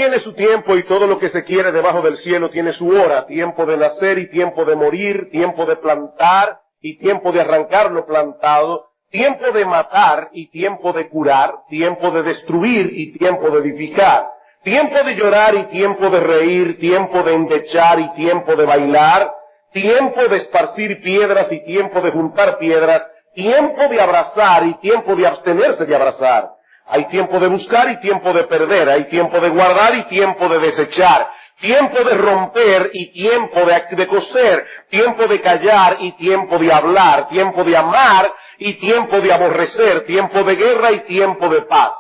tiene su tiempo y todo lo que se quiere debajo del cielo tiene su hora, tiempo de nacer y tiempo de morir, tiempo de plantar y tiempo de arrancar lo plantado, tiempo de matar y tiempo de curar, tiempo de destruir y tiempo de edificar, tiempo de llorar y tiempo de reír, tiempo de endechar y tiempo de bailar, tiempo de esparcir piedras y tiempo de juntar piedras, tiempo de abrazar y tiempo de abstenerse de abrazar. Hay tiempo de buscar y tiempo de perder, hay tiempo de guardar y tiempo de desechar, tiempo de romper y tiempo de coser, tiempo de callar y tiempo de hablar, tiempo de amar y tiempo de aborrecer, tiempo de guerra y tiempo de paz.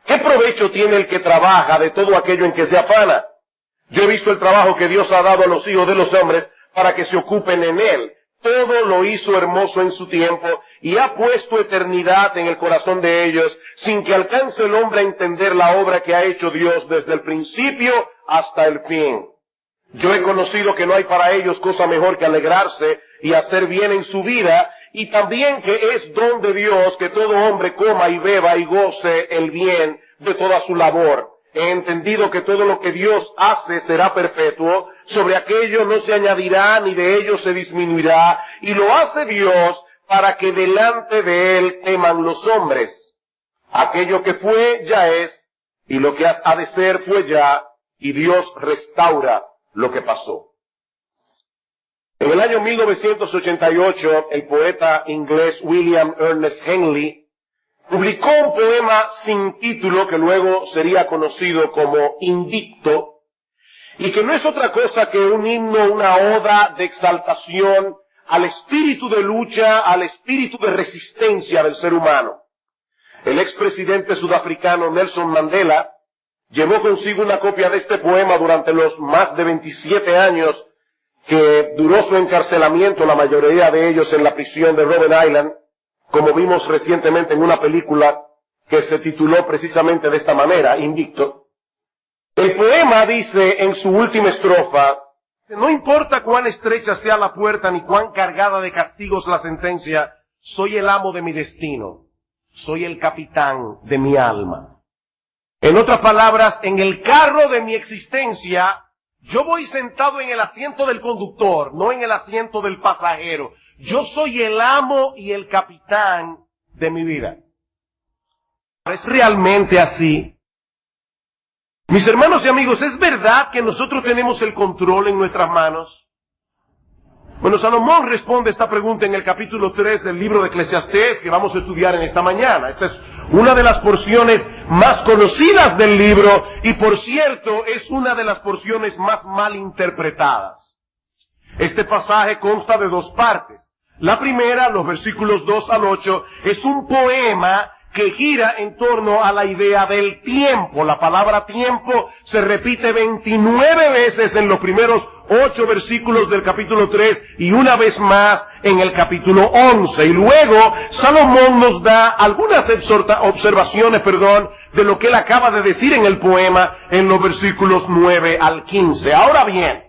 ¿Qué provecho tiene el que trabaja de todo aquello en que se afana? Yo he visto el trabajo que Dios ha dado a los hijos de los hombres para que se ocupen en él. Todo lo hizo hermoso en su tiempo y ha puesto eternidad en el corazón de ellos sin que alcance el hombre a entender la obra que ha hecho Dios desde el principio hasta el fin. Yo he conocido que no hay para ellos cosa mejor que alegrarse y hacer bien en su vida, y también que es don de Dios que todo hombre coma y beba y goce el bien de toda su labor. He entendido que todo lo que Dios hace será perpetuo, sobre aquello no se añadirá ni de ello se disminuirá, y lo hace Dios para que delante de Él teman los hombres. Aquello que fue ya es, y lo que ha de ser fue ya, y Dios restaura lo que pasó. En el año 1988, el poeta inglés William Ernest Henley publicó un poema sin título que luego sería conocido como Invicto, y que no es otra cosa que un himno, una oda de exaltación al espíritu de lucha, al espíritu de resistencia del ser humano. El expresidente sudafricano Nelson Mandela llevó consigo una copia de este poema durante los más de 27 años que duró su encarcelamiento, la mayoría de ellos en la prisión de Robben Island, como vimos recientemente en una película que se tituló precisamente de esta manera, Invicto. El poema dice en su última estrofa: no importa cuán estrecha sea la puerta ni cuán cargada de castigos la sentencia, soy el amo de mi destino, soy el capitán de mi alma. En otras palabras, en el carro de mi existencia, yo voy sentado en el asiento del conductor, no en el asiento del pasajero. Yo soy el amo y el capitán de mi vida. ¿Es realmente así? Mis hermanos y amigos, ¿es verdad que nosotros tenemos el control en nuestras manos? Bueno, Salomón responde esta pregunta en el capítulo 3 del libro de Eclesiastés que vamos a estudiar en esta mañana. Esta es una de las porciones más conocidas del libro y, por cierto, es una de las porciones más mal interpretadas. Este pasaje consta de dos partes. La primera, los versículos 2 al 8, es un poema que gira en torno a la idea del tiempo. La palabra tiempo se repite 29 veces en los primeros 8 versículos del capítulo 3 y una vez más en el capítulo 11. Y luego Salomón nos da algunas observaciones, de lo que él acaba de decir en el poema en los versículos 9 al 15. Ahora bien,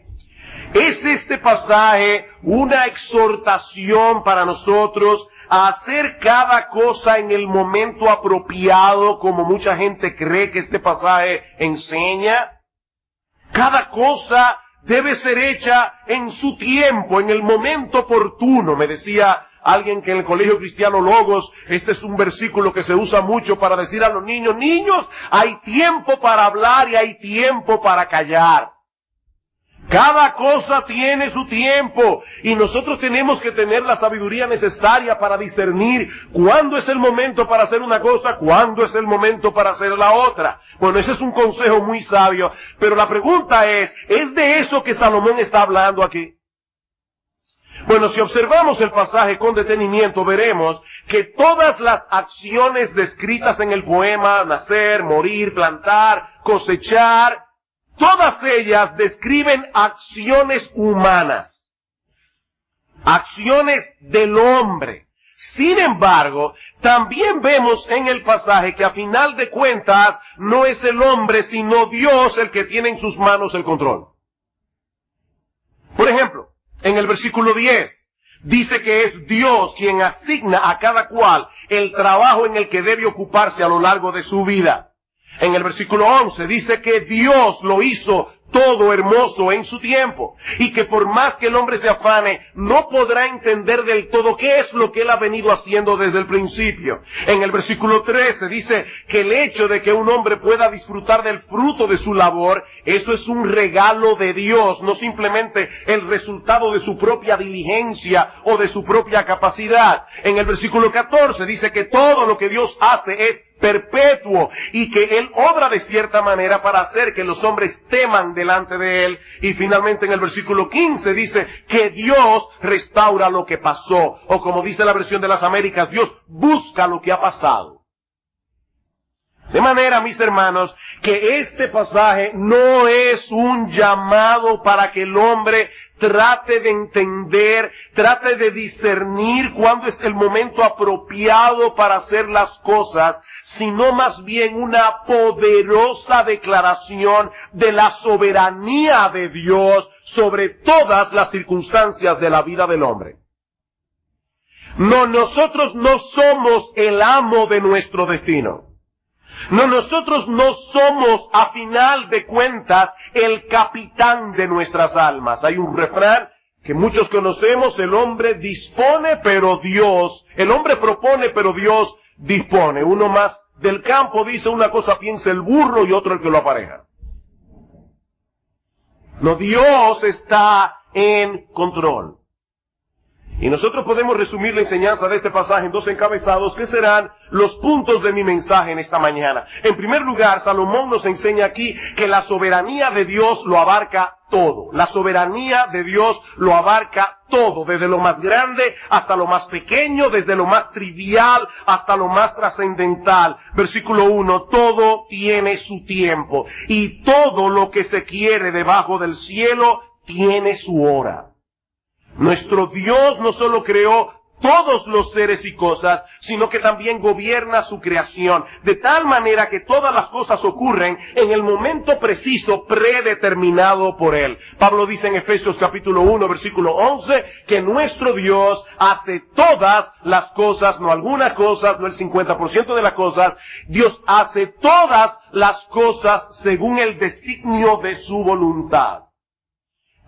¿es este pasaje una exhortación para nosotros a hacer cada cosa en el momento apropiado, como mucha gente cree que este pasaje enseña? Cada cosa debe ser hecha en su tiempo, en el momento oportuno. Me decía alguien que en el colegio cristiano Logos, este es un versículo que se usa mucho para decir a los niños: niños, hay tiempo para hablar y hay tiempo para callar. Cada cosa tiene su tiempo y nosotros tenemos que tener la sabiduría necesaria para discernir cuándo es el momento para hacer una cosa, cuándo es el momento para hacer la otra. Bueno, ese es un consejo muy sabio, pero la pregunta ¿es de eso que Salomón está hablando aquí? Bueno, si observamos el pasaje con detenimiento, veremos que todas las acciones descritas en el poema, nacer, morir, plantar, cosechar, todas ellas describen acciones humanas, acciones del hombre. Sin embargo, también vemos en el pasaje que a final de cuentas no es el hombre sino Dios el que tiene en sus manos el control. Por ejemplo, en el versículo 10 dice que es Dios quien asigna a cada cual el trabajo en el que debe ocuparse a lo largo de su vida. En el versículo 11 dice que Dios lo hizo todo hermoso en su tiempo, y que por más que el hombre se afane, no podrá entender del todo qué es lo que él ha venido haciendo desde el principio. En el versículo 13 dice que el hecho de que un hombre pueda disfrutar del fruto de su labor, eso es un regalo de Dios, no simplemente el resultado de su propia diligencia o de su propia capacidad. En el versículo 14 dice que todo lo que Dios hace es perpetuo, y que Él obra de cierta manera para hacer que los hombres teman delante de Él. Y finalmente en el versículo 15 dice que Dios restaura lo que pasó, o como dice la versión de las Américas, Dios busca lo que ha pasado. De manera, mis hermanos, que este pasaje no es un llamado para que el hombre trate de entender, trate de discernir cuándo es el momento apropiado para hacer las cosas, sino más bien una poderosa declaración de la soberanía de Dios sobre todas las circunstancias de la vida del hombre. No, nosotros no somos el amo de nuestro destino. No, nosotros no somos, a final de cuentas, el capitán de nuestras almas. Hay un refrán que muchos conocemos: el hombre dispone, pero Dios, el hombre propone, pero Dios dispone. Uno más del campo dice: una cosa piensa el burro y otro el que lo apareja. No, Dios está en control. Y nosotros podemos resumir la enseñanza de este pasaje en dos encabezados que serán los puntos de mi mensaje en esta mañana. En primer lugar, Salomón nos enseña aquí que la soberanía de Dios lo abarca todo. La soberanía de Dios lo abarca todo, desde lo más grande hasta lo más pequeño, desde lo más trivial hasta lo más trascendental. Versículo 1, todo tiene su tiempo, y todo lo que se quiere debajo del cielo tiene su hora. Nuestro Dios no solo creó todos los seres y cosas, sino que también gobierna su creación, de tal manera que todas las cosas ocurren en el momento preciso, predeterminado por Él. Pablo dice en Efesios capítulo 1, versículo 11, que nuestro Dios hace todas las cosas, no algunas cosas, no el 50% de las cosas. Dios hace todas las cosas según el designio de su voluntad.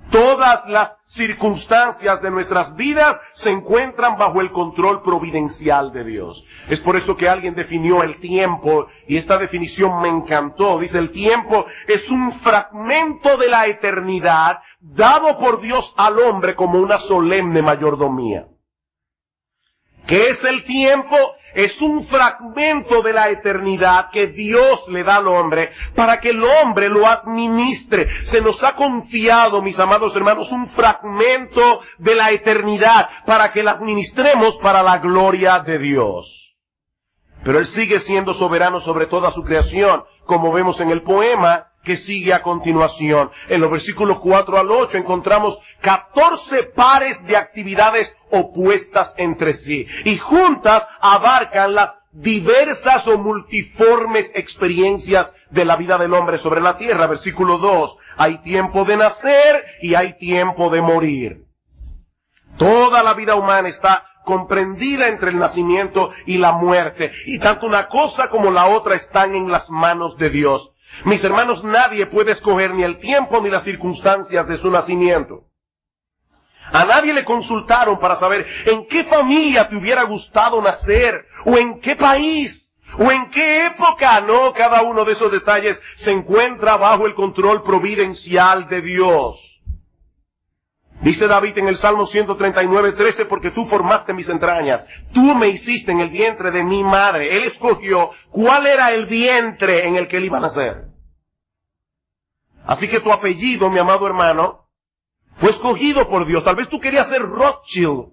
Todas las circunstancias de nuestras vidas se encuentran bajo el control providencial de Dios. Es por eso que alguien definió el tiempo, y esta definición me encantó. Dice: el tiempo es un fragmento de la eternidad dado por Dios al hombre como una solemne mayordomía. ¿Qué es el tiempo? Es un fragmento de la eternidad que Dios le da al hombre para que el hombre lo administre. Se nos ha confiado, mis amados hermanos, un fragmento de la eternidad para que la administremos para la gloria de Dios. Pero Él sigue siendo soberano sobre toda su creación, como vemos en el poema que sigue a continuación. En los versículos 4 al 8 encontramos 14 pares de actividades opuestas entre sí, y juntas abarcan las diversas o multiformes experiencias de la vida del hombre sobre la tierra. Versículo 2, hay tiempo de nacer y hay tiempo de morir. Toda la vida humana está comprendida entre el nacimiento y la muerte, y tanto una cosa como la otra están en las manos de Dios. Mis hermanos, nadie puede escoger ni el tiempo ni las circunstancias de su nacimiento. A nadie le consultaron para saber en qué familia te hubiera gustado nacer, o en qué país, o en qué época. No, cada uno de esos detalles se encuentra bajo el control providencial de Dios. Dice David en el Salmo 139:13, porque tú formaste mis entrañas, tú me hiciste en el vientre de mi madre. Él escogió cuál era el vientre en el que él iba a nacer. Así que tu apellido, mi amado hermano, fue escogido por Dios. Tal vez tú querías ser Rothschild,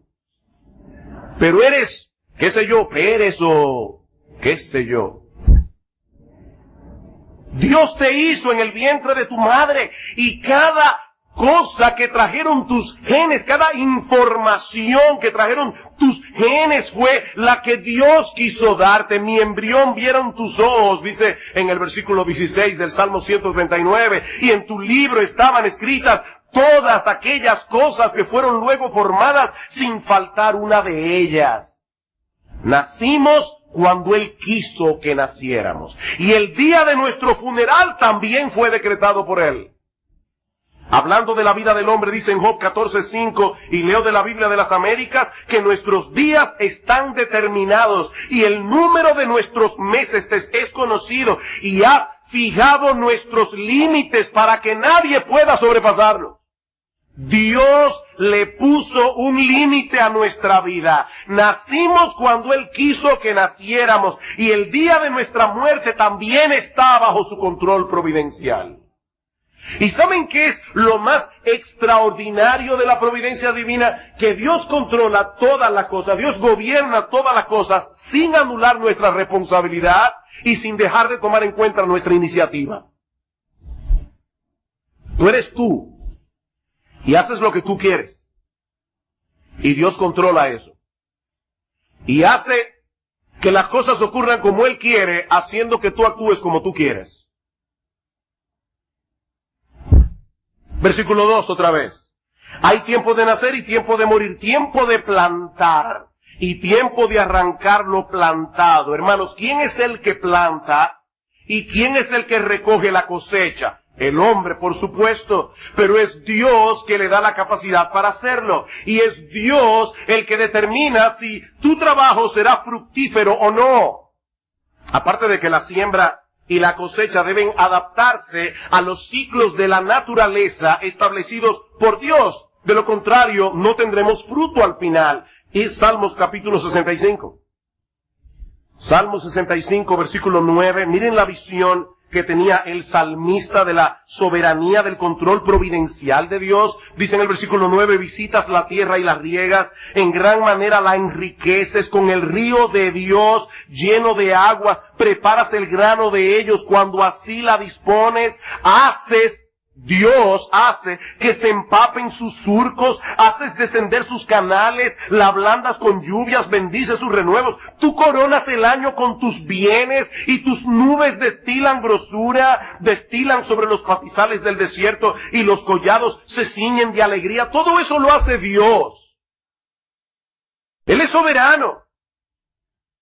pero eres, qué sé yo, Pérez o qué sé yo. Dios te hizo en el vientre de tu madre, y cada cosa que trajeron tus genes, cada información que trajeron tus genes fue la que Dios quiso darte. Mi embrión vieron tus ojos, dice en el versículo 16 del Salmo 139, y en tu libro estaban escritas todas aquellas cosas que fueron luego formadas sin faltar una de ellas. Nacimos cuando Él quiso que naciéramos. Y el día de nuestro funeral también fue decretado por Él. Hablando de la vida del hombre, dice en Job 14:5, y leo de la Biblia de las Américas, que nuestros días están determinados y el número de nuestros meses es conocido, y ha fijado nuestros límites para que nadie pueda sobrepasarlos. Dios le puso un límite a nuestra vida. Nacimos cuando Él quiso que naciéramos, y el día de nuestra muerte también está bajo su control providencial. ¿Y saben qué es lo más extraordinario de la providencia divina? Que Dios controla todas las cosas, Dios gobierna todas las cosas sin anular nuestra responsabilidad y sin dejar de tomar en cuenta nuestra iniciativa. Tú eres tú y haces lo que tú quieres, y Dios controla eso y hace que las cosas ocurran como Él quiere, haciendo que tú actúes como tú quieres. Versículo 2 otra vez. Hay tiempo de nacer y tiempo de morir, tiempo de plantar y tiempo de arrancar lo plantado. Hermanos, ¿quién es el que planta y quién es el que recoge la cosecha? El hombre, por supuesto, pero es Dios que le da la capacidad para hacerlo. Y es Dios el que determina si tu trabajo será fructífero o no. Aparte de que la siembra y la cosecha deben adaptarse a los ciclos de la naturaleza establecidos por Dios. De lo contrario, no tendremos fruto al final. Y Salmos capítulo 65. Salmo 65, versículo 9. Miren la visión que tenía el salmista de la soberanía, del control providencial de Dios. Dice en el versículo 9, visitas la tierra y la riegas, en gran manera la enriqueces, con el río de Dios lleno de aguas, preparas el grano de ellos cuando así la dispones, Dios hace que se empapen sus surcos, haces descender sus canales, la ablandas con lluvias, bendices sus renuevos. Tú coronas el año con tus bienes y tus nubes destilan grosura, destilan sobre los pastizales del desierto y los collados se ciñen de alegría. Todo eso lo hace Dios. Él es soberano.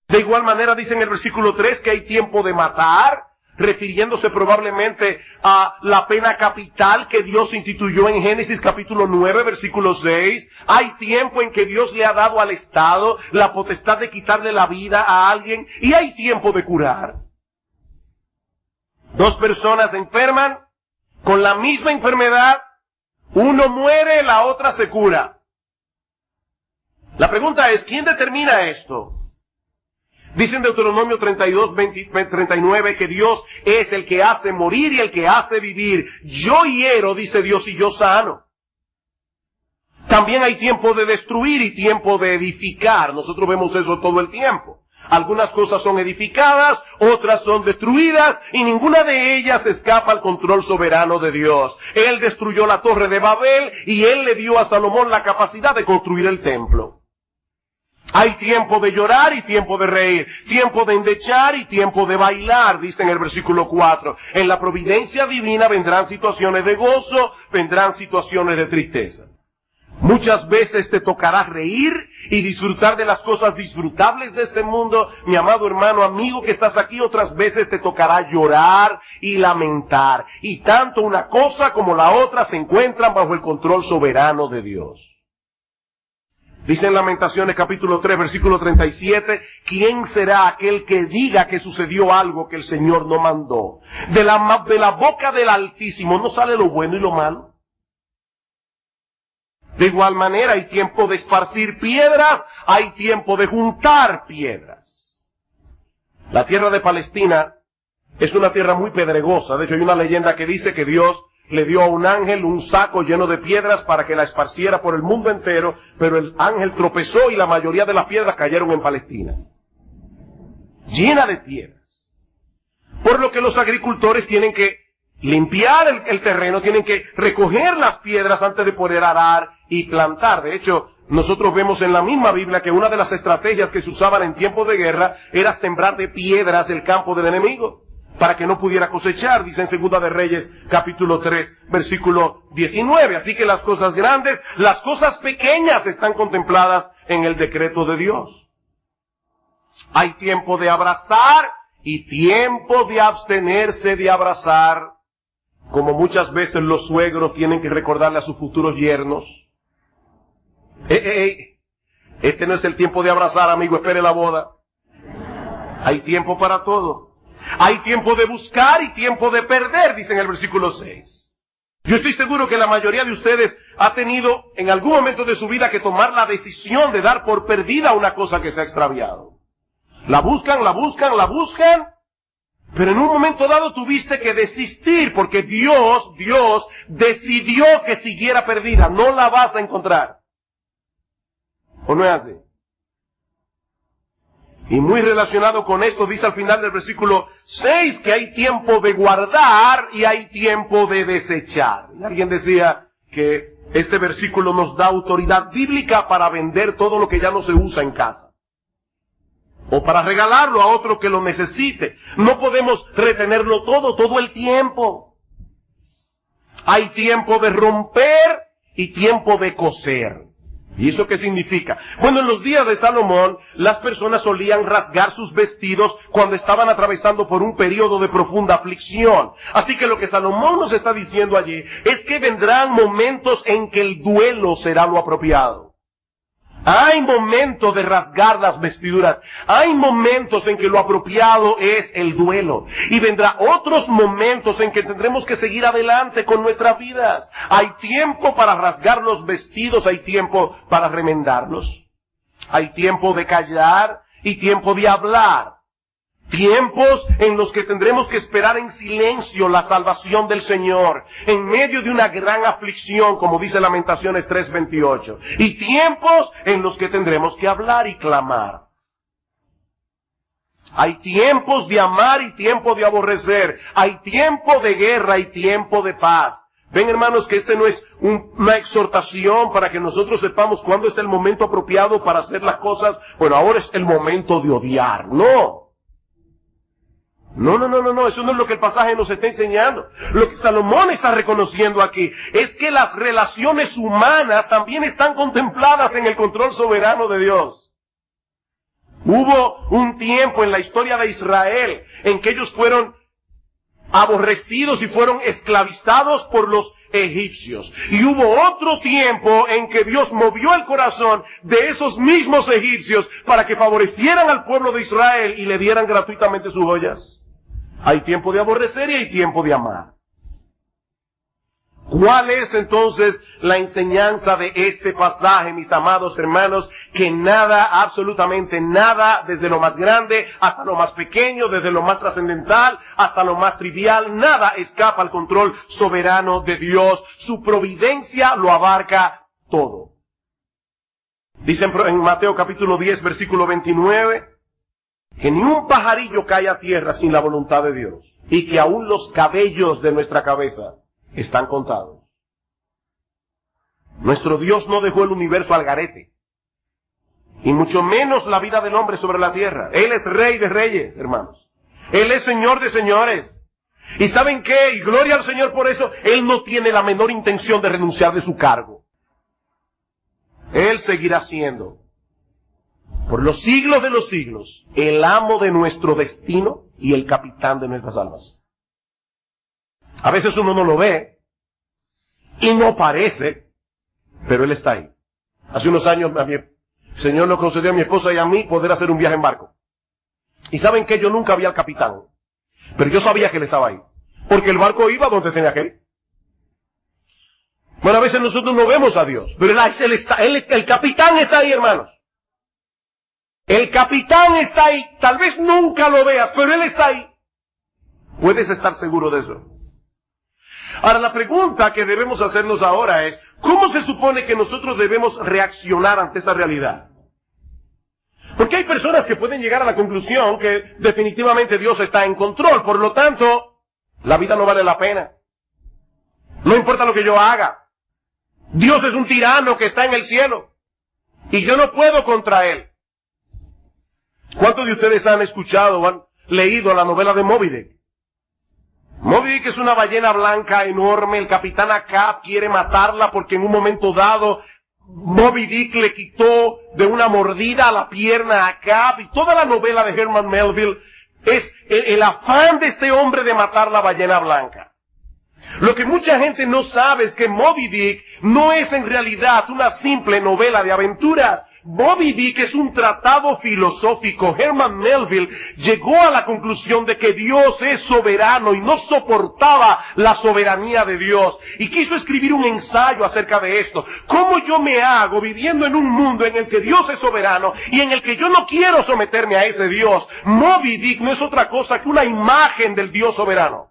De igual manera dice en el versículo 3 que hay tiempo de matar, refiriéndose probablemente a la pena capital que Dios instituyó en Génesis capítulo 9, versículo 6. Hay tiempo en que Dios le ha dado al Estado la potestad de quitarle la vida a alguien, y hay tiempo de curar. Dos personas se enferman con la misma enfermedad, uno muere, la otra se cura. La pregunta es, ¿quién determina esto? Dice en Deuteronomio 32, 39 que Dios es el que hace morir y el que hace vivir. Yo hiero, dice Dios, y yo sano. También hay tiempo de destruir y tiempo de edificar. Nosotros vemos eso todo el tiempo. Algunas cosas son edificadas, otras son destruidas, y ninguna de ellas escapa al control soberano de Dios. Él destruyó la torre de Babel y Él le dio a Salomón la capacidad de construir el templo. Hay tiempo de llorar y tiempo de reír, tiempo de endechar y tiempo de bailar, dice en el versículo 4. En la providencia divina vendrán situaciones de gozo, vendrán situaciones de tristeza. Muchas veces te tocará reír y disfrutar de las cosas disfrutables de este mundo, mi amado hermano, amigo que estás aquí. Otras veces te tocará llorar y lamentar. Y tanto una cosa como la otra se encuentran bajo el control soberano de Dios. Dice en Lamentaciones capítulo 3, versículo 37, ¿quién será aquel que diga que sucedió algo que el Señor no mandó? De la boca del Altísimo no sale lo bueno y lo malo. De igual manera hay tiempo de esparcir piedras, hay tiempo de juntar piedras. La tierra de Palestina es una tierra muy pedregosa. De hecho hay una leyenda que dice que Dios le dio a un ángel un saco lleno de piedras para que la esparciera por el mundo entero, pero el ángel tropezó y la mayoría de las piedras cayeron en Palestina. Llena de piedras. Por lo que los agricultores tienen que limpiar el terreno, tienen que recoger las piedras antes de poder arar y plantar. De hecho, nosotros vemos en la misma Biblia que una de las estrategias que se usaban en tiempos de guerra era sembrar de piedras el campo del enemigo, para que no pudiera cosechar, dice en Segunda de Reyes, capítulo 3, versículo 19. Así que las cosas grandes, las cosas pequeñas están contempladas en el decreto de Dios. Hay tiempo de abrazar y tiempo de abstenerse de abrazar, como muchas veces los suegros tienen que recordarle a sus futuros yernos. Este no es el tiempo de abrazar, amigo, espere la boda. Hay tiempo para todo. Hay tiempo de buscar y tiempo de perder, dice en el versículo 6. Yo estoy seguro que la mayoría de ustedes ha tenido en algún momento de su vida que tomar la decisión de dar por perdida una cosa que se ha extraviado. La buscan, pero en un momento dado tuviste que desistir porque Dios decidió que siguiera perdida. No la vas a encontrar. ¿O no es así? Y muy relacionado con esto, dice al final del versículo 6 que hay tiempo de guardar y hay tiempo de desechar. Y alguien decía que este versículo nos da autoridad bíblica para vender todo lo que ya no se usa en casa. O para regalarlo a otro que lo necesite. No podemos retenerlo todo el tiempo. Hay tiempo de romper y tiempo de coser. ¿Y eso qué significa? Bueno, en los días de Salomón, las personas solían rasgar sus vestidos cuando estaban atravesando por un periodo de profunda aflicción. Así que lo que Salomón nos está diciendo allí es que vendrán momentos en que el duelo será lo apropiado. Hay momentos de rasgar las vestiduras. Hay momentos en que lo apropiado es el duelo. Y vendrá otros momentos en que tendremos que seguir adelante con nuestras vidas. Hay tiempo para rasgar los vestidos, hay tiempo para remendarlos. Hay tiempo de callar y tiempo de hablar. Tiempos en los que tendremos que esperar en silencio la salvación del Señor, en medio de una gran aflicción, como dice Lamentaciones 3:28. Y tiempos en los que tendremos que hablar y clamar. Hay tiempos de amar y tiempo de aborrecer. Hay tiempo de guerra y tiempo de paz. Ven, hermanos, que este no es una exhortación para que nosotros sepamos cuándo es el momento apropiado para hacer las cosas. Bueno, ahora es el momento de odiar. No. No, eso no es lo que el pasaje nos está enseñando. Lo que Salomón está reconociendo aquí es que las relaciones humanas también están contempladas en el control soberano de Dios. Hubo un tiempo en la historia de Israel en que ellos fueron aborrecidos y fueron esclavizados por los egipcios. Y hubo otro tiempo en que Dios movió el corazón de esos mismos egipcios para que favorecieran al pueblo de Israel y le dieran gratuitamente sus joyas. Hay tiempo de aborrecer y hay tiempo de amar. ¿Cuál es entonces la enseñanza de este pasaje, mis amados hermanos? Que nada, absolutamente nada, desde lo más grande hasta lo más pequeño, desde lo más trascendental hasta lo más trivial, nada escapa al control soberano de Dios. Su providencia lo abarca todo. Dice en Mateo capítulo 10, versículo 29, que ni un pajarillo cae a tierra sin la voluntad de Dios, y que aún los cabellos de nuestra cabeza están contados. Nuestro Dios no dejó el universo al garete, y mucho menos la vida del hombre sobre la tierra. Él es Rey de reyes, hermanos. Él es Señor de señores. ¿Y saben qué? Y gloria al Señor por eso. Él no tiene la menor intención de renunciar de su cargo. Él seguirá siendo, por los siglos de los siglos, el amo de nuestro destino y el capitán de nuestras almas. A veces uno no lo ve y no parece, pero Él está ahí. Hace unos años el Señor nos concedió a mi esposa y a mí poder hacer un viaje en barco. Y saben que yo nunca vi al capitán, pero yo sabía que Él estaba ahí, porque el barco iba donde tenía que ir. Bueno, a veces nosotros no vemos a Dios, pero el capitán está ahí, hermanos. El capitán está ahí. Tal vez nunca lo veas, pero Él está ahí. Puedes estar seguro de eso. Ahora, la pregunta que debemos hacernos ahora es, ¿cómo se supone que nosotros debemos reaccionar ante esa realidad? Porque hay personas que pueden llegar a la conclusión que definitivamente Dios está en control, por lo tanto, la vida no vale la pena. No importa lo que yo haga. Dios es un tirano que está en el cielo y yo no puedo contra Él. ¿Cuántos de ustedes han escuchado o han leído la novela de Moby Dick? Moby Dick es una ballena blanca enorme. El capitán Ahab quiere matarla porque en un momento dado Moby Dick le quitó de una mordida a la pierna a Acab, y toda la novela de Herman Melville es el afán de este hombre de matar la ballena blanca. Lo que mucha gente no sabe es que Moby Dick no es en realidad una simple novela de aventuras. Moby Dick es un tratado filosófico. Herman Melville llegó a la conclusión de que Dios es soberano y no soportaba la soberanía de Dios. Y quiso escribir un ensayo acerca de esto. ¿Cómo yo me hago viviendo en un mundo en el que Dios es soberano y en el que yo no quiero someterme a ese Dios? Moby Dick no es otra cosa que una imagen del Dios soberano.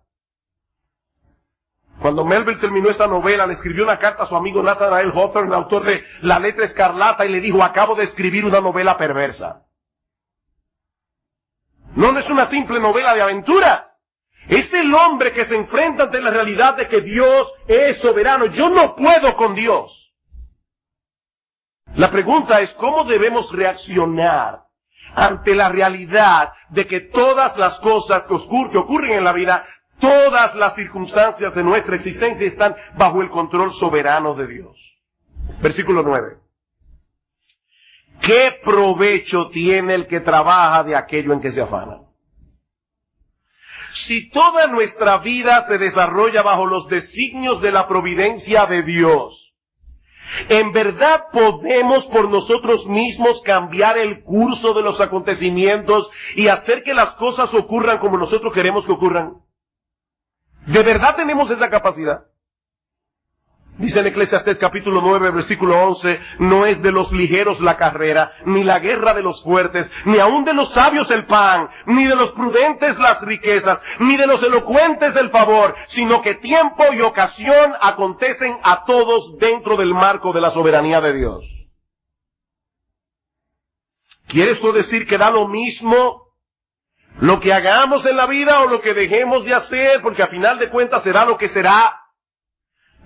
Cuando Melville terminó esta novela, le escribió una carta a su amigo Nathaniel Hawthorne, autor de La Letra Escarlata, y le dijo: acabo de escribir una novela perversa. No es una simple novela de aventuras. Es el hombre que se enfrenta ante la realidad de que Dios es soberano. Yo no puedo con Dios. La pregunta es, ¿cómo debemos reaccionar ante la realidad de que todas las cosas que ocurren en la vida, todas las circunstancias de nuestra existencia están bajo el control soberano de Dios? Versículo 9. ¿Qué provecho tiene el que trabaja de aquello en que se afana? Si toda nuestra vida se desarrolla bajo los designios de la providencia de Dios, ¿en verdad podemos por nosotros mismos cambiar el curso de los acontecimientos y hacer que las cosas ocurran como nosotros queremos que ocurran? ¿De verdad tenemos esa capacidad? Dice en Eclesiastés capítulo 9, versículo 11, no es de los ligeros la carrera, ni la guerra de los fuertes, ni aun de los sabios el pan, ni de los prudentes las riquezas, ni de los elocuentes el favor, sino que tiempo y ocasión acontecen a todos dentro del marco de la soberanía de Dios. ¿Quiere esto decir que da lo mismo lo que hagamos en la vida o lo que dejemos de hacer, porque a final de cuentas será lo que será?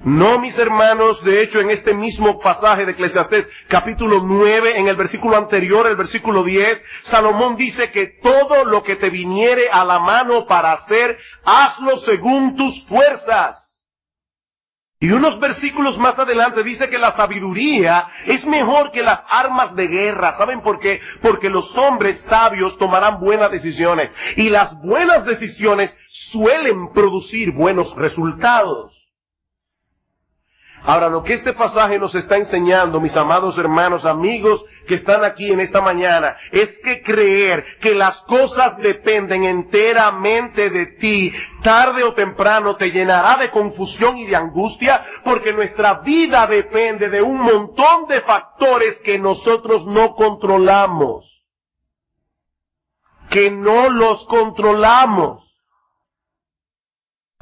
No, mis hermanos. De hecho, en este mismo pasaje de Eclesiastés, capítulo 9, en el versículo anterior, el versículo 10, Salomón dice que todo lo que te viniere a la mano para hacer, hazlo según tus fuerzas. Y unos versículos más adelante dice que la sabiduría es mejor que las armas de guerra. ¿Saben por qué? Porque los hombres sabios tomarán buenas decisiones. Y las buenas decisiones suelen producir buenos resultados. Ahora, lo que este pasaje nos está enseñando, mis amados hermanos, amigos que están aquí en esta mañana, es que creer que las cosas dependen enteramente de ti, tarde o temprano te llenará de confusión y de angustia, porque nuestra vida depende de un montón de factores que nosotros no controlamos. Que no los controlamos.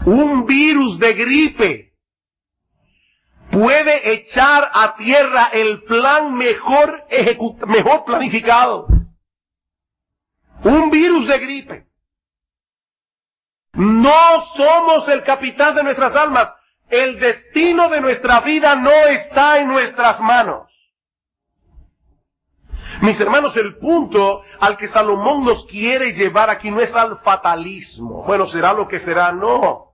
Un virus de gripe puede echar a tierra el plan mejor planificado. Un virus de gripe. No somos el capitán de nuestras almas. El destino de nuestra vida no está en nuestras manos. Mis hermanos, el punto al que Salomón nos quiere llevar aquí no es al fatalismo. Bueno, será lo que será, no.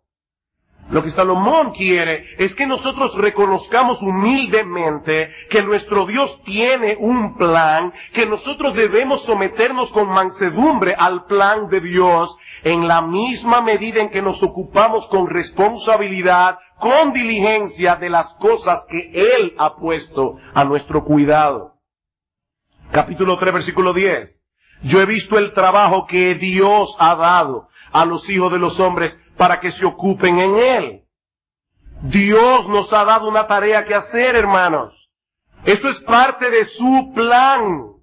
Lo que Salomón quiere es que nosotros reconozcamos humildemente que nuestro Dios tiene un plan, que nosotros debemos someternos con mansedumbre al plan de Dios, en la misma medida en que nos ocupamos con responsabilidad, con diligencia de las cosas que Él ha puesto a nuestro cuidado. Capítulo 3, versículo 10. Yo he visto el trabajo que Dios ha dado a los hijos de los hombres para que se ocupen en él. Dios nos ha dado una tarea que hacer, hermanos. Esto es parte de su plan.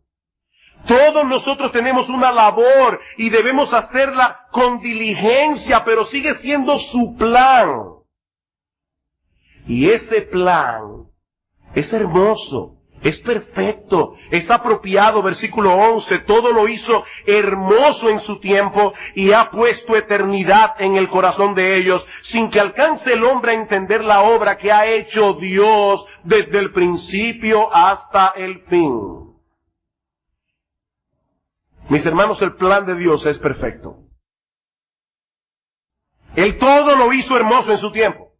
Todos nosotros tenemos una labor y debemos hacerla con diligencia, pero sigue siendo su plan. Y ese plan es hermoso. Es perfecto, es apropiado, versículo 11, todo lo hizo hermoso en su tiempo y ha puesto eternidad en el corazón de ellos, sin que alcance el hombre a entender la obra que ha hecho Dios desde el principio hasta el fin. Mis hermanos, el plan de Dios es perfecto. Él todo lo hizo hermoso en su tiempo.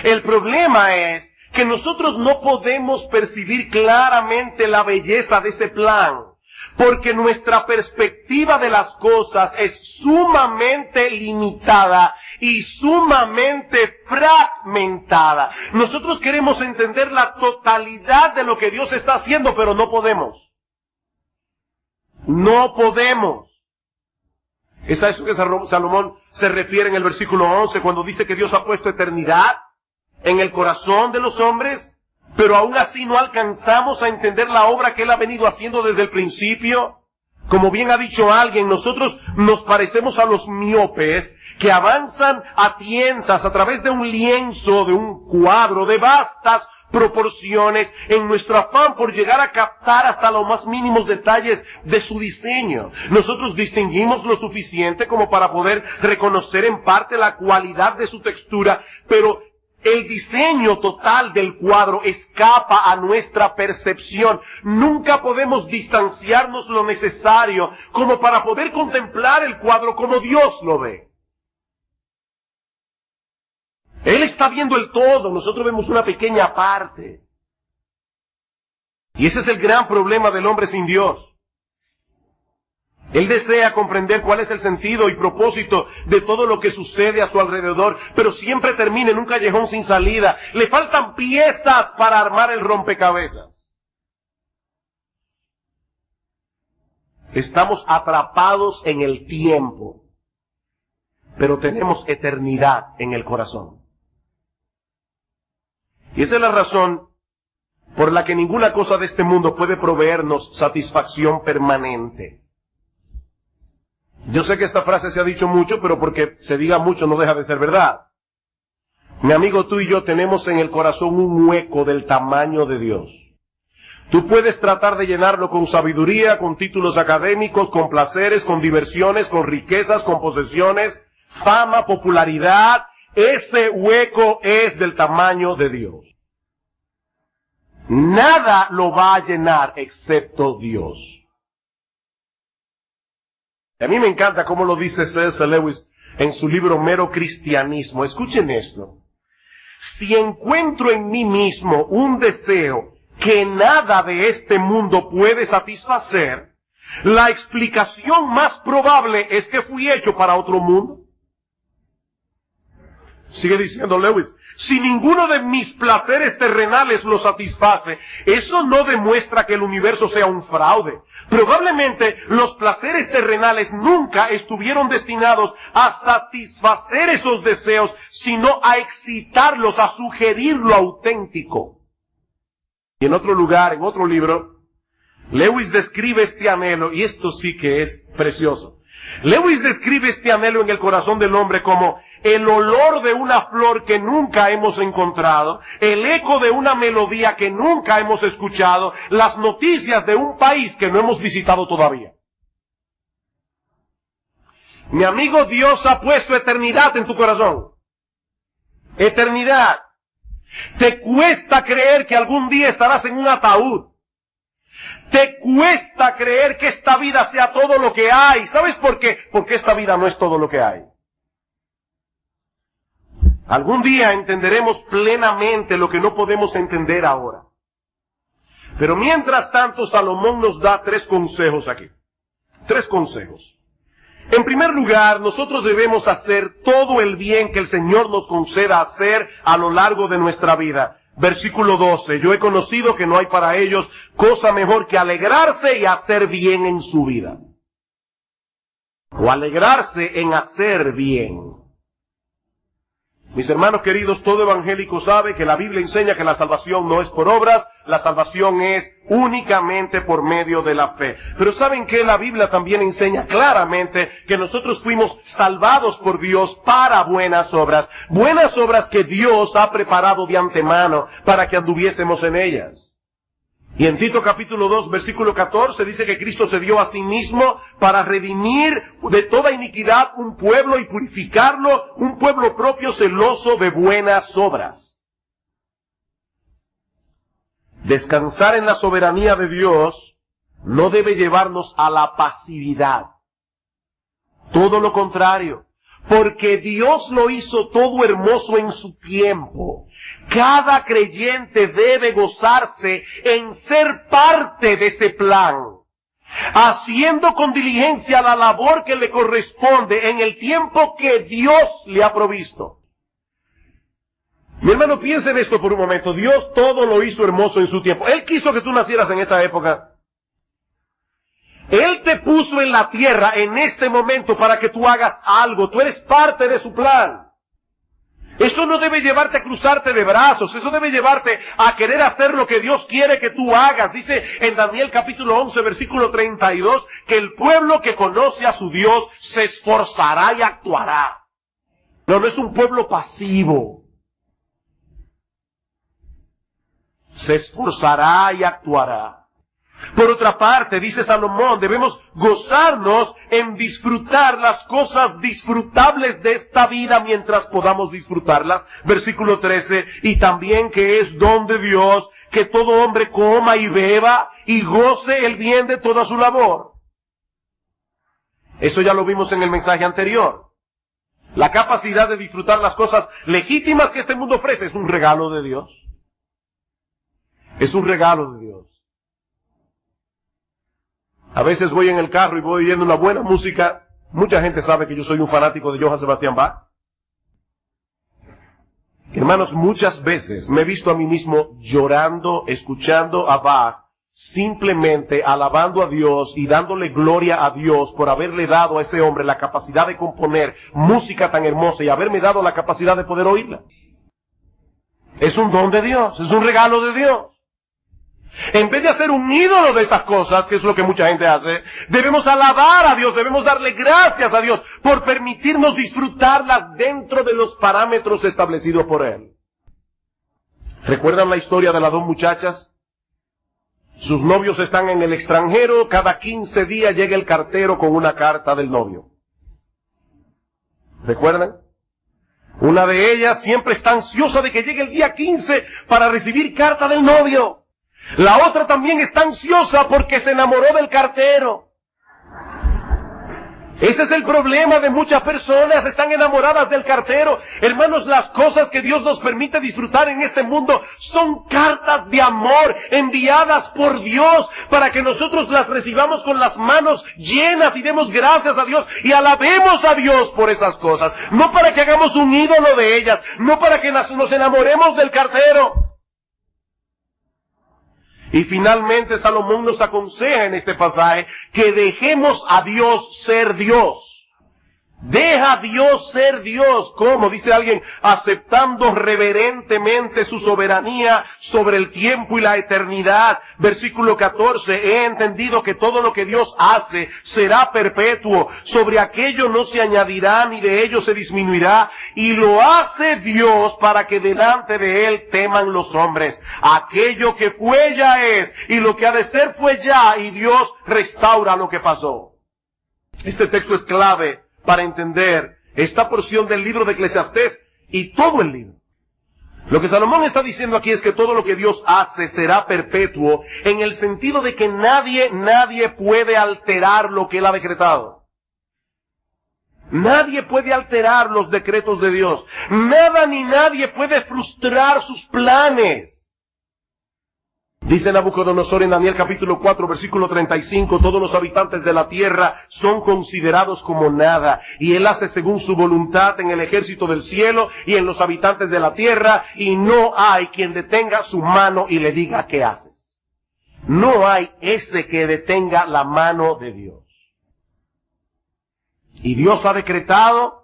El problema es que nosotros no podemos percibir claramente la belleza de ese plan, porque nuestra perspectiva de las cosas es sumamente limitada y sumamente fragmentada. Nosotros queremos entender la totalidad de lo que Dios está haciendo, pero no podemos. No podemos. Es a eso que Salomón se refiere en el versículo 11, cuando dice que Dios ha puesto eternidad en el corazón de los hombres, pero aún así no alcanzamos a entender la obra que Él ha venido haciendo desde el principio. Como bien ha dicho alguien, nosotros nos parecemos a los miopes que avanzan a tientas a través de un lienzo, de un cuadro de vastas proporciones, en nuestro afán por llegar a captar hasta los más mínimos detalles de su diseño. Nosotros distinguimos lo suficiente como para poder reconocer en parte la cualidad de su textura, pero el diseño total del cuadro escapa a nuestra percepción. Nunca podemos distanciarnos lo necesario como para poder contemplar el cuadro como Dios lo ve. Él está viendo el todo, nosotros vemos una pequeña parte. Y ese es el gran problema del hombre sin Dios. Él desea comprender cuál es el sentido y propósito de todo lo que sucede a su alrededor, pero siempre termina en un callejón sin salida. Le faltan piezas para armar el rompecabezas. Estamos atrapados en el tiempo, pero tenemos eternidad en el corazón. Y esa es la razón por la que ninguna cosa de este mundo puede proveernos satisfacción permanente. Yo sé que esta frase se ha dicho mucho, pero porque se diga mucho no deja de ser verdad. Mi amigo, tú y yo tenemos en el corazón un hueco del tamaño de Dios. Tú puedes tratar de llenarlo con sabiduría, con títulos académicos, con placeres, con diversiones, con riquezas, con posesiones, fama, popularidad. Ese hueco es del tamaño de Dios. Nada lo va a llenar excepto Dios. A mí me encanta cómo lo dice C.S. Lewis en su libro Mero Cristianismo. Escuchen esto. Si encuentro en mí mismo un deseo que nada de este mundo puede satisfacer, la explicación más probable es que fui hecho para otro mundo. Sigue diciendo Lewis, si ninguno de mis placeres terrenales lo satisface, eso no demuestra que el universo sea un fraude. Probablemente los placeres terrenales nunca estuvieron destinados a satisfacer esos deseos, sino a excitarlos, a sugerir lo auténtico. Y en otro lugar, en otro libro, Lewis describe este anhelo, y esto sí que es precioso. Lewis describe este anhelo en el corazón del hombre como el olor de una flor que nunca hemos encontrado, el eco de una melodía que nunca hemos escuchado, las noticias de un país que no hemos visitado todavía. Mi amigo, Dios ha puesto eternidad en tu corazón. Eternidad. Te cuesta creer que algún día estarás en un ataúd. Te cuesta creer que esta vida sea todo lo que hay. ¿Sabes por qué? Porque esta vida no es todo lo que hay. Algún día entenderemos plenamente lo que no podemos entender ahora. Pero mientras tanto, Salomón nos da 3 consejos aquí. 3 consejos. En primer lugar, nosotros debemos hacer todo el bien que el Señor nos conceda hacer a lo largo de nuestra vida. Versículo 12, yo he conocido que no hay para ellos cosa mejor que alegrarse y hacer bien en su vida. O alegrarse en hacer bien. Mis hermanos queridos, todo evangélico sabe que la Biblia enseña que la salvación no es por obras, la salvación es únicamente por medio de la fe. Pero ¿saben qué? La Biblia también enseña claramente que nosotros fuimos salvados por Dios para buenas obras que Dios ha preparado de antemano para que anduviésemos en ellas. Y en Tito capítulo 2, versículo 14, dice que Cristo se dio a sí mismo para redimir de toda iniquidad un pueblo y purificarlo, un pueblo propio celoso de buenas obras. Descansar en la soberanía de Dios no debe llevarnos a la pasividad. Todo lo contrario. porque Dios lo hizo todo hermoso en su tiempo. Cada creyente debe gozarse en ser parte de ese plan, haciendo con diligencia la labor que le corresponde en el tiempo que Dios le ha provisto. Mi hermano, piensa en esto por un momento. Dios todo lo hizo hermoso en su tiempo. Él quiso que tú nacieras en esta época. Él te puso en la tierra en este momento para que tú hagas algo. Tú eres parte de su plan. Eso no debe llevarte a cruzarte de brazos. Eso debe llevarte a querer hacer lo que Dios quiere que tú hagas. Dice en Daniel capítulo 11, versículo 32, que el pueblo que conoce a su Dios se esforzará y actuará. No es un pueblo pasivo. Se esforzará y actuará. Por otra parte, dice Salomón, debemos gozarnos en disfrutar las cosas disfrutables de esta vida mientras podamos disfrutarlas. Versículo 13, y también que es don de Dios que todo hombre coma y beba y goce el bien de toda su labor. Eso ya lo vimos en el mensaje anterior. La capacidad de disfrutar las cosas legítimas que este mundo ofrece es un regalo de Dios. Es un regalo de Dios. A veces voy en el carro y voy oyendo una buena música. Mucha gente sabe que yo soy un fanático de Johann Sebastian Bach. Hermanos, muchas veces me he visto a mí mismo llorando, escuchando a Bach, simplemente alabando a Dios y dándole gloria a Dios por haberle dado a ese hombre la capacidad de componer música tan hermosa y haberme dado la capacidad de poder oírla. Es un don de Dios, es un regalo de Dios. En vez de hacer un ídolo de esas cosas, que es lo que mucha gente hace, debemos alabar a Dios, debemos darle gracias a Dios por permitirnos disfrutarlas dentro de los parámetros establecidos por Él. ¿Recuerdan la historia de las dos muchachas? Sus novios están en el extranjero, cada 15 días llega el cartero con una carta del novio. ¿Recuerdan? Una de ellas siempre está ansiosa de que llegue el día 15 para recibir carta del novio. La otra también está ansiosa porque se enamoró del cartero. Ese es el problema de muchas personas, están enamoradas del cartero. Hermanos, las cosas que Dios nos permite disfrutar en este mundo son cartas de amor enviadas por Dios para que nosotros las recibamos con las manos llenas y demos gracias a Dios y alabemos a Dios por esas cosas. No para que hagamos un ídolo de ellas, no para que nos enamoremos del cartero. Y finalmente Salomón nos aconseja en este pasaje que dejemos a Dios ser Dios. Deja a Dios ser Dios. ¿Cómo? Dice alguien, aceptando reverentemente su soberanía sobre el tiempo y la eternidad. Versículo 14, he entendido que todo lo que Dios hace será perpetuo. Sobre aquello no se añadirá ni de ello se disminuirá. Y lo hace Dios para que delante de Él teman los hombres. Aquello que fue ya es, y lo que ha de ser fue ya, y Dios restaura lo que pasó. Este texto es clave para entender esta porción del libro de Eclesiastés y todo el libro. Lo que Salomón está diciendo aquí es que todo lo que Dios hace será perpetuo, en el sentido de que nadie puede alterar lo que Él ha decretado. Nadie puede alterar los decretos de Dios. Nada ni nadie puede frustrar sus planes. Dice Nabucodonosor en Daniel capítulo 4, versículo 35, todos los habitantes de la tierra son considerados como nada, y Él hace según su voluntad en el ejército del cielo y en los habitantes de la tierra, y no hay quien detenga su mano y le diga ¿qué haces? No hay ese que detenga la mano de Dios. Y Dios ha decretado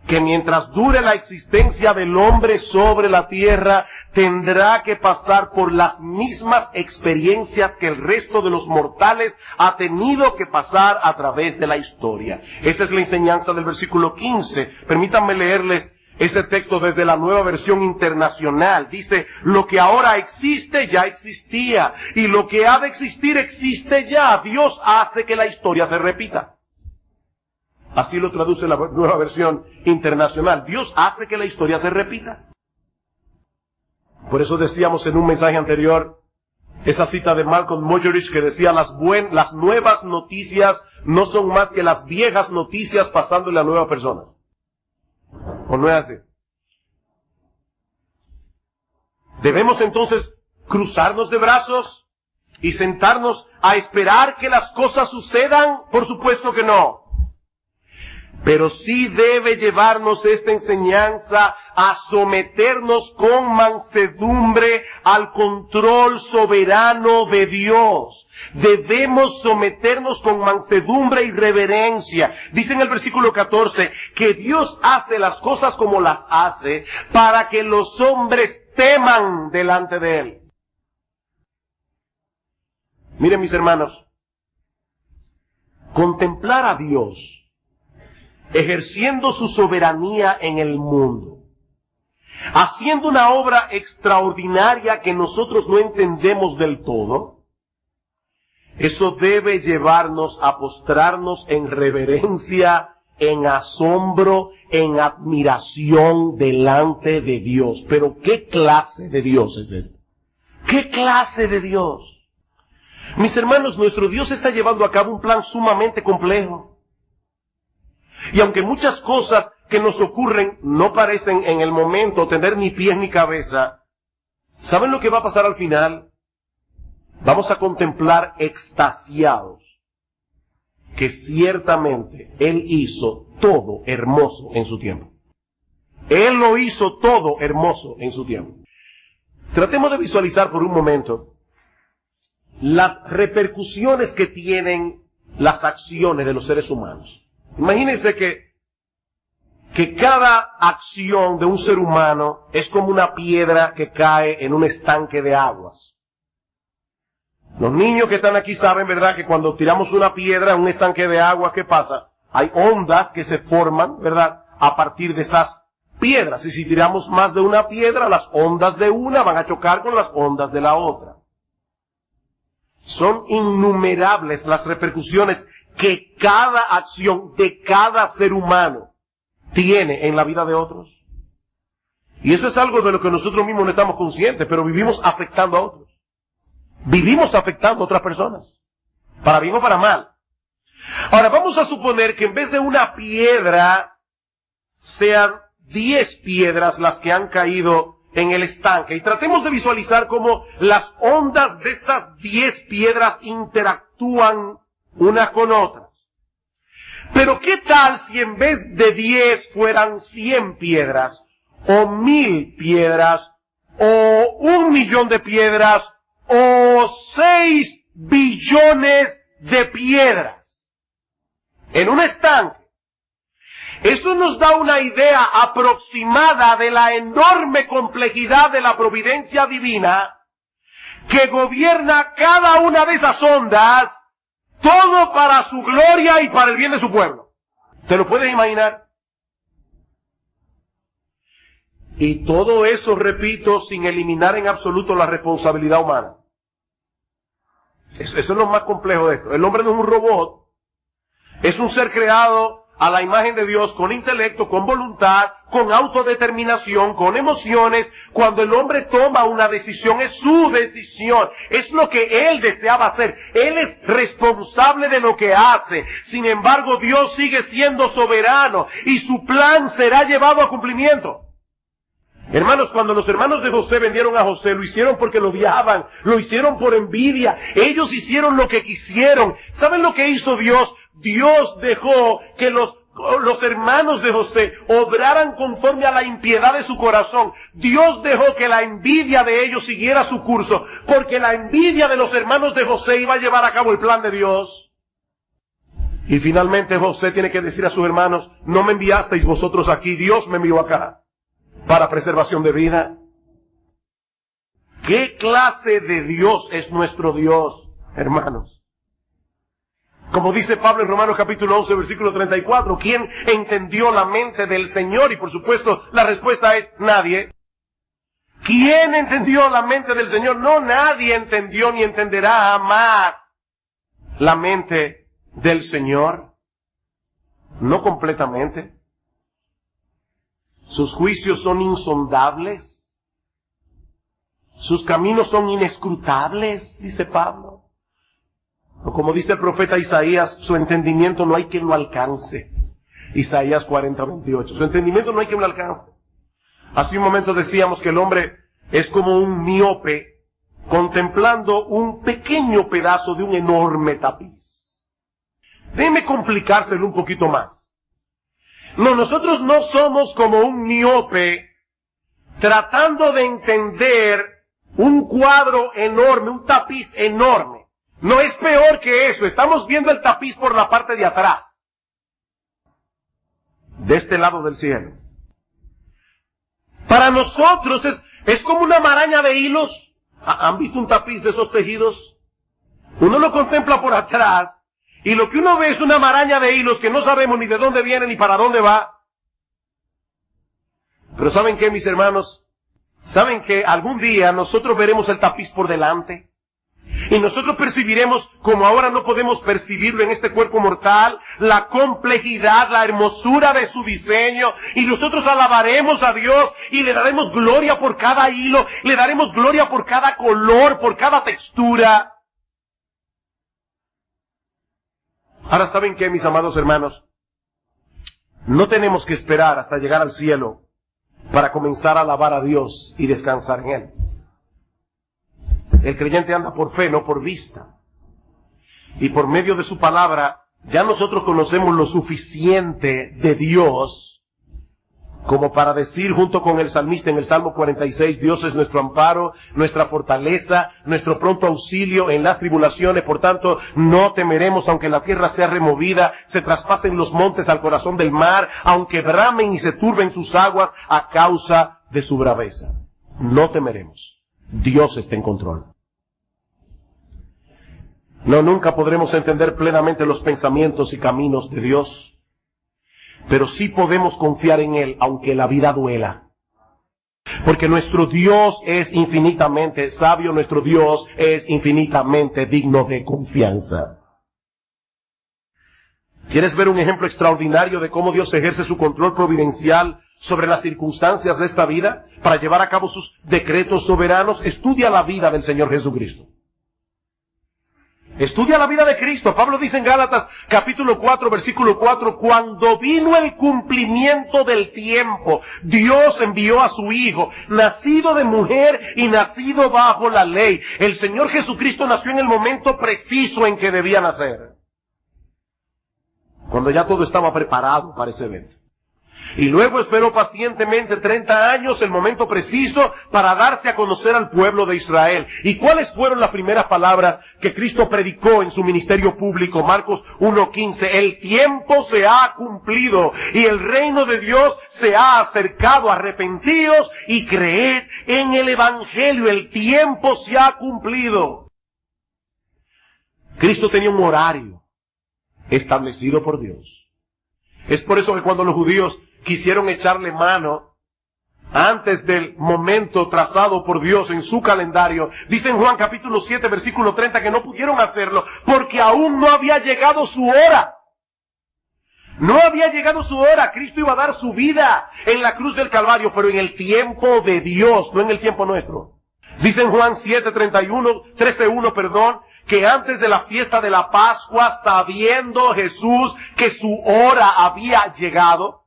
que mientras dure la existencia del hombre sobre la tierra, tendrá que pasar por las mismas experiencias que el resto de los mortales ha tenido que pasar a través de la historia. Esta es la enseñanza del versículo 15. Permítanme leerles este texto desde la Nueva Versión Internacional. Dice, lo que ahora existe ya existía, y lo que ha de existir existe ya. Dios hace que la historia se repita. Así lo traduce la Nueva Versión Internacional. Dios hace que la historia se repita. Por eso decíamos en un mensaje anterior, esa cita de Malcolm Muggeridge que decía, las nuevas noticias no son más que las viejas noticias pasándole a nuevas personas. ¿O no es así? ¿Debemos entonces cruzarnos de brazos y sentarnos a esperar que las cosas sucedan? Por supuesto que no. Pero sí debe llevarnos esta enseñanza a someternos con mansedumbre al control soberano de Dios. Debemos someternos con mansedumbre y reverencia. Dice en el versículo 14 que Dios hace las cosas como las hace para que los hombres teman delante de Él. Miren, mis hermanos, contemplar a Dios ejerciendo su soberanía en el mundo, haciendo una obra extraordinaria que nosotros no entendemos del todo, eso debe llevarnos a postrarnos en reverencia, en asombro, en admiración delante de Dios. Pero ¿qué clase de Dios es este? ¿Qué clase de Dios? Mis hermanos, nuestro Dios está llevando a cabo un plan sumamente complejo. Y aunque muchas cosas que nos ocurren no parecen en el momento tener ni pies ni cabeza, ¿saben lo que va a pasar al final? Vamos a contemplar extasiados que ciertamente Él hizo todo hermoso en su tiempo. Él lo hizo todo hermoso en su tiempo. Tratemos de visualizar por un momento las repercusiones que tienen las acciones de los seres humanos. Imagínense que cada acción de un ser humano es como una piedra que cae en un estanque de aguas. Los niños que están aquí saben, ¿verdad?, que cuando tiramos una piedra en un estanque de agua, ¿qué pasa? Hay ondas que se forman, ¿verdad?, a partir de esas piedras. Y si tiramos más de una piedra, las ondas de una van a chocar con las ondas de la otra. Son innumerables las repercusiones que cada acción de cada ser humano tiene en la vida de otros. Y eso es algo de lo que nosotros mismos no estamos conscientes, pero vivimos afectando a otros. Vivimos afectando a otras personas, para bien o para mal. Ahora vamos a suponer que en vez de una piedra, sean 10 piedras las que han caído en el estanque. Y tratemos de visualizar cómo las ondas de estas 10 piedras interactúan unas con otras. Pero ¿qué tal si en vez de 10 fueran 100 piedras, o 1000 piedras, o 1.000.000 de piedras, o 6 billones de piedras en un estanque? Eso nos da una idea aproximada de la enorme complejidad de la providencia divina que gobierna cada una de esas ondas, todo para su gloria y para el bien de su pueblo. ¿Te lo puedes imaginar? Y todo eso, repito, sin eliminar en absoluto la responsabilidad humana. Eso es lo más complejo de esto. El hombre no es un robot. Es un ser creado a la imagen de Dios, con intelecto, con voluntad, con autodeterminación, con emociones. Cuando el hombre toma una decisión, es su decisión, es lo que él deseaba hacer. Él es responsable de lo que hace. Sin embargo, Dios sigue siendo soberano y su plan será llevado a cumplimiento. Hermanos, cuando los hermanos de José vendieron a José, lo hicieron porque lo odiaban, lo hicieron por envidia. Ellos hicieron lo que quisieron. ¿Saben lo que hizo Dios? Dios dejó que los hermanos de José obraran conforme a la impiedad de su corazón. Dios dejó que la envidia de ellos siguiera su curso, porque la envidia de los hermanos de José iba a llevar a cabo el plan de Dios. Y finalmente José tiene que decir a sus hermanos: no me enviasteis vosotros aquí, Dios me envió acá para preservación de vida. ¿Qué clase de Dios es nuestro Dios, hermanos? Como dice Pablo en Romanos capítulo 11, versículo 34, ¿quién entendió la mente del Señor? Y por supuesto, la respuesta es nadie. ¿Quién entendió la mente del Señor? No, nadie entendió ni entenderá jamás la mente del Señor. No completamente. Sus juicios son insondables. Sus caminos son inescrutables, dice Pablo. O como dice el profeta Isaías, su entendimiento no hay quien lo alcance. Isaías 40:28. Su entendimiento no hay quien lo alcance. Hace un momento decíamos que el hombre es como un miope contemplando un pequeño pedazo de un enorme tapiz. Déjeme complicárselo un poquito más. No, nosotros no somos como un miope tratando de entender un cuadro enorme, un tapiz enorme. No, es peor que eso. Estamos viendo el tapiz por la parte de atrás, de este lado del cielo. Para nosotros es como una maraña de hilos. ¿Han visto un tapiz de esos tejidos? Uno lo contempla por atrás y lo que uno ve es una maraña de hilos que no sabemos ni de dónde viene ni para dónde va. Pero ¿saben qué, mis hermanos? ¿Saben que algún día nosotros veremos el tapiz por delante? Y nosotros percibiremos, como ahora no podemos percibirlo en este cuerpo mortal, la complejidad, la hermosura de su diseño, y nosotros alabaremos a Dios y le daremos gloria por cada hilo, le daremos gloria por cada color, por cada textura. Ahora, ¿saben qué, mis amados hermanos? No tenemos que esperar hasta llegar al cielo para comenzar a alabar a Dios y descansar en Él. El creyente anda por fe, no por vista. Y por medio de su palabra, ya nosotros conocemos lo suficiente de Dios como para decir junto con el salmista en el Salmo 46, Dios es nuestro amparo, nuestra fortaleza, nuestro pronto auxilio en las tribulaciones. Por tanto, no temeremos aunque la tierra sea removida, se traspasen los montes al corazón del mar, aunque bramen y se turben sus aguas a causa de su braveza. No temeremos. Dios está en control. No, nunca podremos entender plenamente los pensamientos y caminos de Dios, pero sí podemos confiar en Él, aunque la vida duela. Porque nuestro Dios es infinitamente sabio, nuestro Dios es infinitamente digno de confianza. ¿Quieres ver un ejemplo extraordinario de cómo Dios ejerce su control providencial sobre las circunstancias de esta vida para llevar a cabo sus decretos soberanos? Estudia la vida del Señor Jesucristo. Estudia la vida de Cristo. Pablo dice en Gálatas capítulo 4, versículo 4, cuando vino el cumplimiento del tiempo, Dios envió a su Hijo, nacido de mujer y nacido bajo la ley. El Señor Jesucristo nació en el momento preciso en que debía nacer, cuando ya todo estaba preparado para ese evento. Y luego esperó pacientemente 30 años, el momento preciso, para darse a conocer al pueblo de Israel. ¿Y cuáles fueron las primeras palabras que Cristo predicó en su ministerio público? Marcos 1:15, el tiempo se ha cumplido y el reino de Dios se ha acercado. Arrepentíos y creed en el Evangelio, el tiempo se ha cumplido. Cristo tenía un horario establecido por Dios. Es por eso que cuando los judíos quisieron echarle mano antes del momento trazado por Dios en su calendario, dice en Juan capítulo 7, versículo 30, que no pudieron hacerlo porque aún no había llegado su hora. No había llegado su hora. Cristo iba a dar su vida en la cruz del Calvario, pero en el tiempo de Dios, no en el tiempo nuestro. Dice en Juan 13:1, que antes de la fiesta de la Pascua, sabiendo Jesús que su hora había llegado,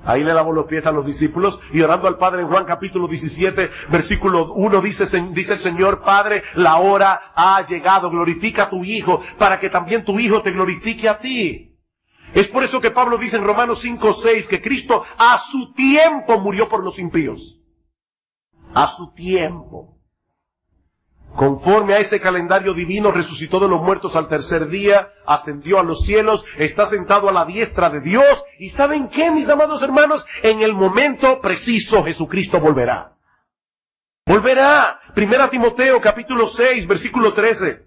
ahí le lavó los pies a los discípulos y orando al Padre en Juan capítulo 17, versículo 1, dice el Señor, Padre, la hora ha llegado, glorifica a tu Hijo, para que también tu Hijo te glorifique a ti. Es por eso que Pablo dice en Romanos 5:6 que Cristo a su tiempo murió por los impíos. A su tiempo. Conforme a ese calendario divino, resucitó de los muertos al tercer día, ascendió a los cielos, está sentado a la diestra de Dios. ¿Y saben qué, mis amados hermanos? En el momento preciso Jesucristo volverá. Volverá. 1 Timoteo capítulo 6, versículo 13.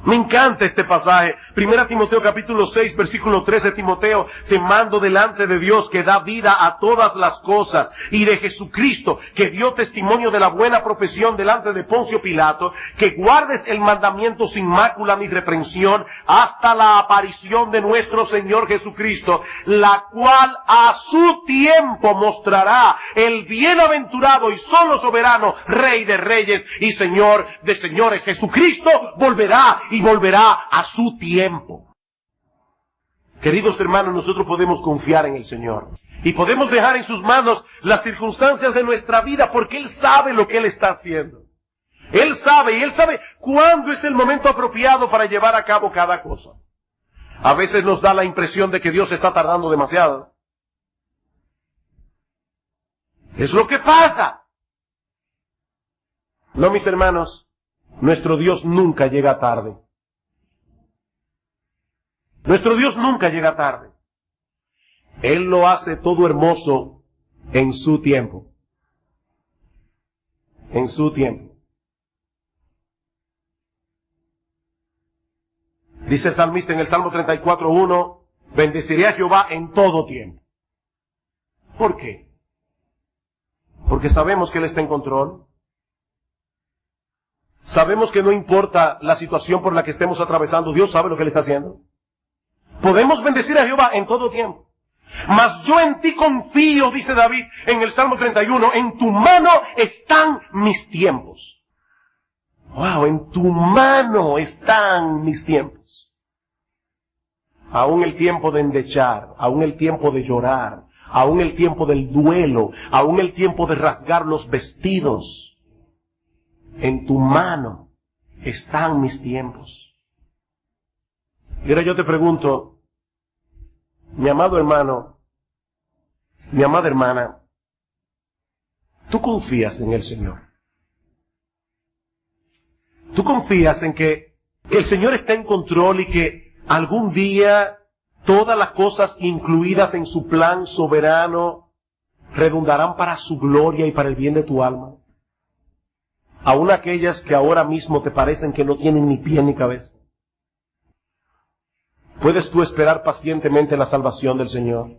Me encanta este pasaje. 1 Timoteo capítulo 6, versículo 13. Timoteo, te mando delante de Dios que da vida a todas las cosas y de Jesucristo que dio testimonio de la buena profesión delante de Poncio Pilato, que guardes el mandamiento sin mácula ni reprensión hasta la aparición de nuestro Señor Jesucristo, la cual a su tiempo mostrará el bienaventurado y solo soberano Rey de reyes y Señor de señores. Jesucristo volverá y volverá a su tiempo. Queridos hermanos, nosotros podemos confiar en el Señor. Y podemos dejar en sus manos las circunstancias de nuestra vida porque Él sabe lo que Él está haciendo. Él sabe, y Él sabe cuándo es el momento apropiado para llevar a cabo cada cosa. A veces nos da la impresión de que Dios está tardando demasiado. Es lo que pasa. No, mis hermanos, nuestro Dios nunca llega tarde. Nuestro Dios nunca llega tarde. Él lo hace todo hermoso en su tiempo. En su tiempo. Dice el salmista en el Salmo 34:1, bendeciré a Jehová en todo tiempo. ¿Por qué? Porque sabemos que Él está en control. Sabemos que no importa la situación por la que estemos atravesando, Dios sabe lo que Él está haciendo. Podemos bendecir a Jehová en todo tiempo. Mas yo en ti confío, dice David en el Salmo 31, en tu mano están mis tiempos. Wow, en tu mano están mis tiempos. Aún el tiempo de endechar, aún el tiempo de llorar, aún el tiempo del duelo, aún el tiempo de rasgar los vestidos. En tu mano están mis tiempos. Y ahora yo te pregunto, mi amado hermano, mi amada hermana, ¿tú confías en el Señor? ¿Tú confías en que el Señor está en control y que algún día todas las cosas incluidas en su plan soberano redundarán para su gloria y para el bien de tu alma? Aún aquellas que ahora mismo te parecen que no tienen ni pie ni cabeza. ¿Puedes tú esperar pacientemente la salvación del Señor?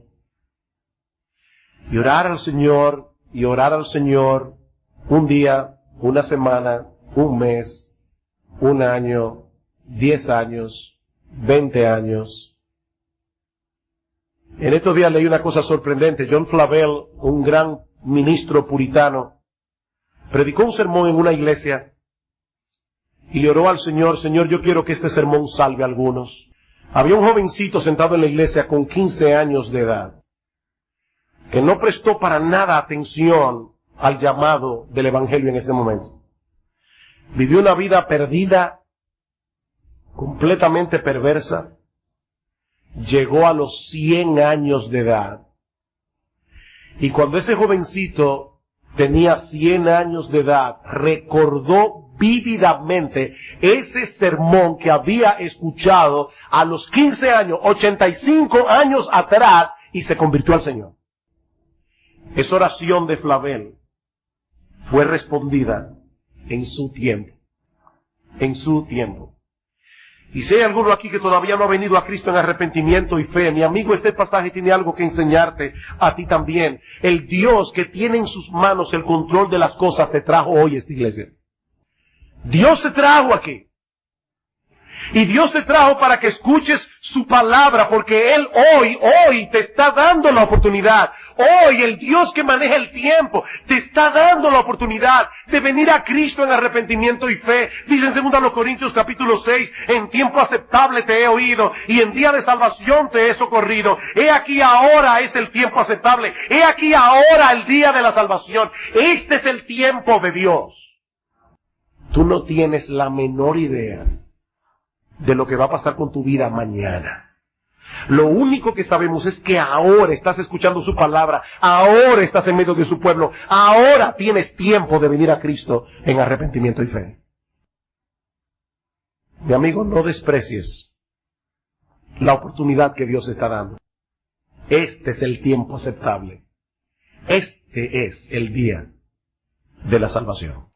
Y orar al Señor, y orar al Señor, un día, una semana, un mes, un año, 10 años, 20 años. En estos días leí una cosa sorprendente. John Flavel, un gran ministro puritano, predicó un sermón en una iglesia y le oró al Señor: Señor, yo quiero que este sermón salve a algunos. Había un jovencito sentado en la iglesia con 15 años de edad, que no prestó para nada atención al llamado del Evangelio en ese momento. Vivió una vida perdida, completamente perversa. Llegó a los 100 años de edad. Y cuando ese jovencito tenía 100 años de edad, recordó vívidamente ese sermón que había escuchado a los 15 años, 85 años atrás, y se convirtió al Señor. Esa oración de Flavel fue respondida en su tiempo. En su tiempo. Y si hay alguno aquí que todavía no ha venido a Cristo en arrepentimiento y fe, mi amigo, este pasaje tiene algo que enseñarte a ti también. El Dios que tiene en sus manos el control de las cosas te trajo hoy a esta iglesia. Dios te trajo aquí. Y Dios te trajo para que escuches su palabra, porque Él hoy te está dando la oportunidad. Hoy el Dios que maneja el tiempo te está dando la oportunidad de venir a Cristo en arrepentimiento y fe. Dice en 2 Corintios capítulo 6, en tiempo aceptable te he oído y en día de salvación te he socorrido. He aquí ahora es el tiempo aceptable. He aquí ahora el día de la salvación. Este es el tiempo de Dios. Tú no tienes la menor idea de lo que va a pasar con tu vida mañana. Lo único que sabemos es que ahora estás escuchando su palabra, ahora estás en medio de su pueblo, ahora tienes tiempo de venir a Cristo en arrepentimiento y fe. Mi amigo, no desprecies la oportunidad que Dios está dando. Este es el tiempo aceptable. Este es el día de la salvación.